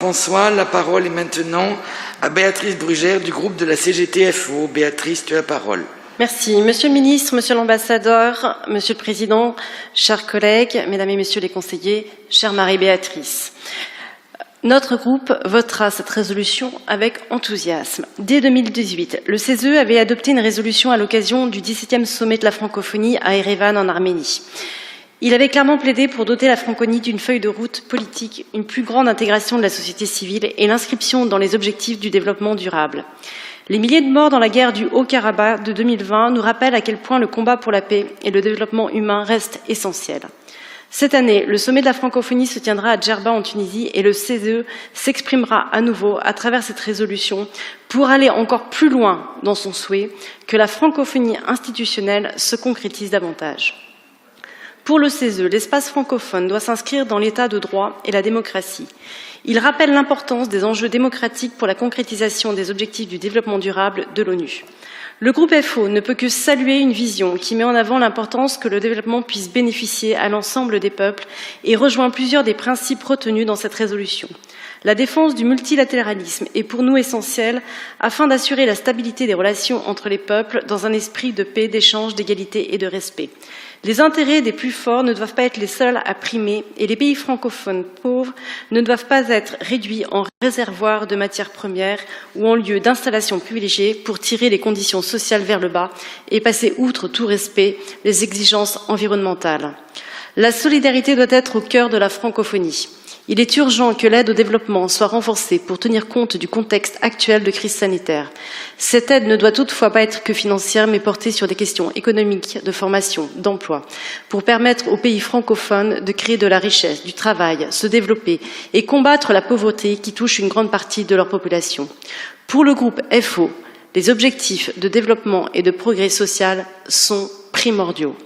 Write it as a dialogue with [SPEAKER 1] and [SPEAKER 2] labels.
[SPEAKER 1] François, la parole est maintenant à Béatrice Brugère du groupe de la CGT-FO. Béatrice, tu as la parole.
[SPEAKER 2] Merci. Monsieur le ministre, monsieur l'ambassadeur, monsieur le président, chers collègues, mesdames et messieurs les conseillers, chère Marie-Béatrice. Notre groupe votera cette résolution avec enthousiasme. Dès 2018, le CESE avait adopté une résolution à l'occasion du 17e sommet de la francophonie à Erevan en Arménie. Il avait clairement plaidé pour doter la francophonie d'une feuille de route politique, une plus grande intégration de la société civile et l'inscription dans les objectifs du développement durable. Les milliers de morts dans la guerre du Haut-Karabakh de 2020 nous rappellent à quel point le combat pour la paix et le développement humain reste essentiel. Cette année, le sommet de la francophonie se tiendra à Djerba en Tunisie et le CESE s'exprimera à nouveau à travers cette résolution pour aller encore plus loin dans son souhait que la francophonie institutionnelle se concrétise davantage. Pour le CESE, l'espace francophone doit s'inscrire dans l'état de droit et la démocratie. Il rappelle l'importance des enjeux démocratiques pour la concrétisation des objectifs du développement durable de l'ONU. Le groupe FO ne peut que saluer une vision qui met en avant l'importance que le développement puisse bénéficier à l'ensemble des peuples et rejoint plusieurs des principes retenus dans cette résolution. La défense du multilatéralisme est pour nous essentielle afin d'assurer la stabilité des relations entre les peuples dans un esprit de paix, d'échange, d'égalité et de respect. Les intérêts des plus forts ne doivent pas être les seuls à primer et les pays francophones pauvres ne doivent pas être réduits en réservoirs de matières premières ou en lieu d'installation privilégiée pour tirer les conditions sociales vers le bas et passer outre tout respect les exigences environnementales. La solidarité doit être au cœur de la francophonie. Il est urgent que l'aide au développement soit renforcée pour tenir compte du contexte actuel de crise sanitaire. Cette aide ne doit toutefois pas être que financière, mais porter sur des questions économiques, de formation, d'emploi, pour permettre aux pays francophones de créer de la richesse, du travail, se développer et combattre la pauvreté qui touche une grande partie de leur population. Pour le groupe FO, les objectifs de développement et de progrès social sont primordiaux.